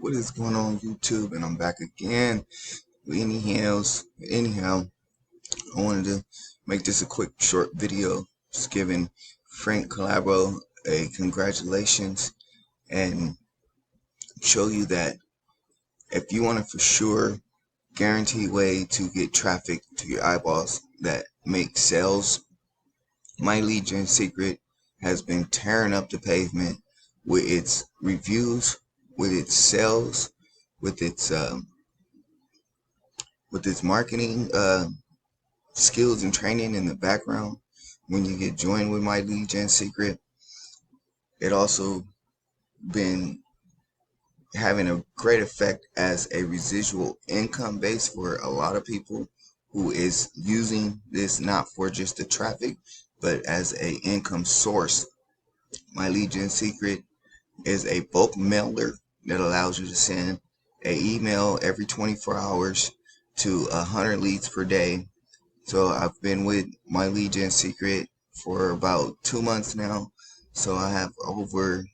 What is going on YouTube? And I'm back again with anyhow, I wanted to make this a quick short video just giving Frank Calabro a congratulations and show you that if you want a for sure guaranteed way to get traffic to your eyeballs that make sales, My Legion Secret has been tearing up the pavement with its reviews, with its sales, with its marketing skills and training in the background. When you get joined with My Legion Secret, it also been having a great effect as a residual income base for a lot of people who is using this not for just the traffic but as a income source. My Legion Secret is a bulk mailer that allows you to send an email every 24 hours to 100 leads per day. So I've been with My Legion Secret for about 2 months now. So I have over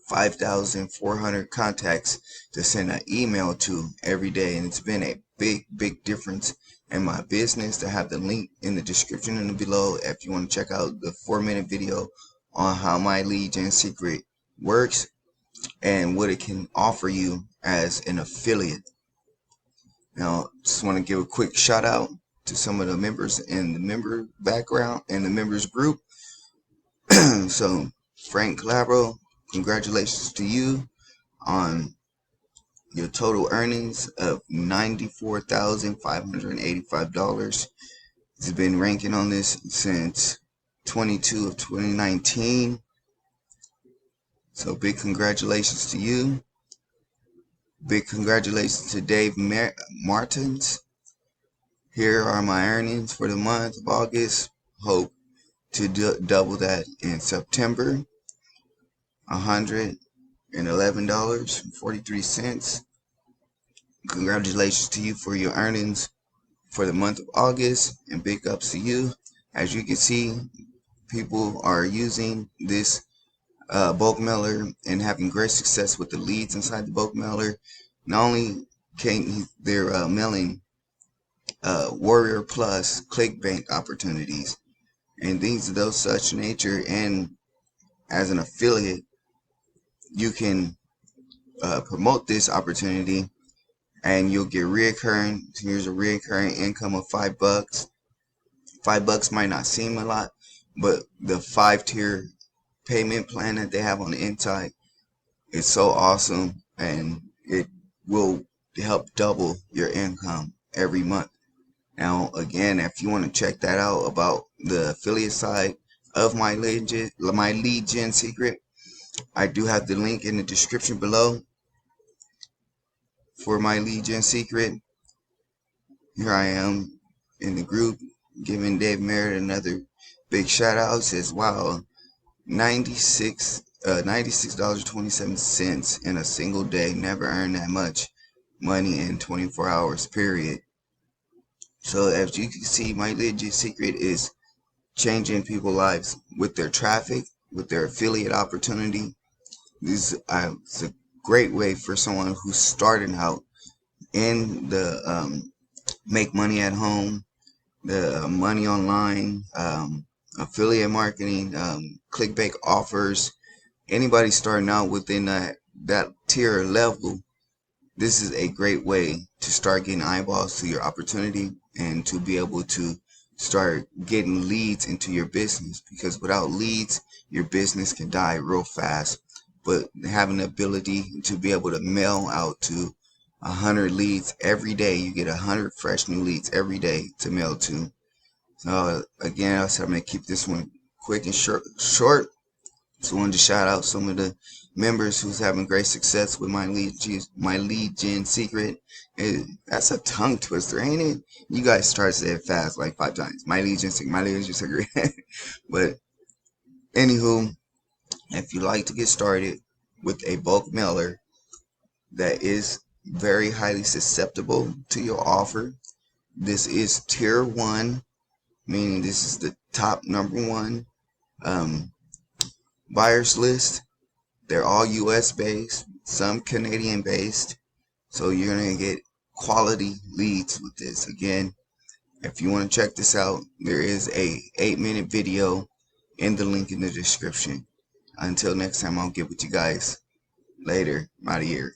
5,400 contacts to send an email to every day, and it's been a big difference in my business. To have the link in the description and below if you want to check out the 4-minute video on how My Legion Secret works and what it can offer you as an affiliate. Now, just want to give a quick shout out to some of the members in the member background and the members group. So, Frank Calabro, congratulations to you on your total earnings of $94,585. It's been ranking on this since 22 of 2019. So big congratulations to you. Big congratulations to Dave Martins. Here are my earnings for the month of August. Hope to double that in September. $111.43. Congratulations to you for your earnings for the month of August, and big ups to you. As you can see, people are using this bulk mailer and having great success with the leads inside the bulk mailer. Not only can they're mailing Warrior Plus clickbank opportunities and things of those such nature, and as an affiliate you can promote this opportunity and you'll get reoccurring. Here's a reoccurring income of $5. $5 might not seem a lot, but the 5-tier payment plan that they have on the inside is so awesome, and it will help double your income every month. Now again, if you want to check that out about the affiliate side of My Legion Secret, I do have the link in the description below for My Legion Secret. Here I am in the group giving Dave Merritt another big shout out. It says, wow, $96.27 in a single day. Never earned that much money in 24 hours period. So as you can see, My Legion Secret is changing people's lives with their traffic, with their affiliate opportunity. This is a great way for someone who's starting out in the make money at home, the money online, affiliate marketing, clickbank offers. Anybody starting out within that tier level, this is a great way to start getting eyeballs to your opportunity and to be able to start getting leads into your business, because without leads your business can die real fast. But having the ability to be able to mail out to 100 leads every day, you get 100 fresh new leads every day to mail to. So again, I said I'm gonna keep this one quick and short. So I wanted to shout out some of the members who's having great success with My Legion Secret. That's a tongue twister, ain't it? You guys start to say it fast like 5 times. My Legion Secret. But anywho, if you like to get started with a bulk mailer that is very highly susceptible to your offer, this is tier 1, meaning this is the top #1 buyers list. They're all US based, some Canadian based. So you're going to get quality leads with this. Again, if you want to check this out, there is a 8-minute video in the link in the description. Until next time, I'll get with you guys later. I'm out of here.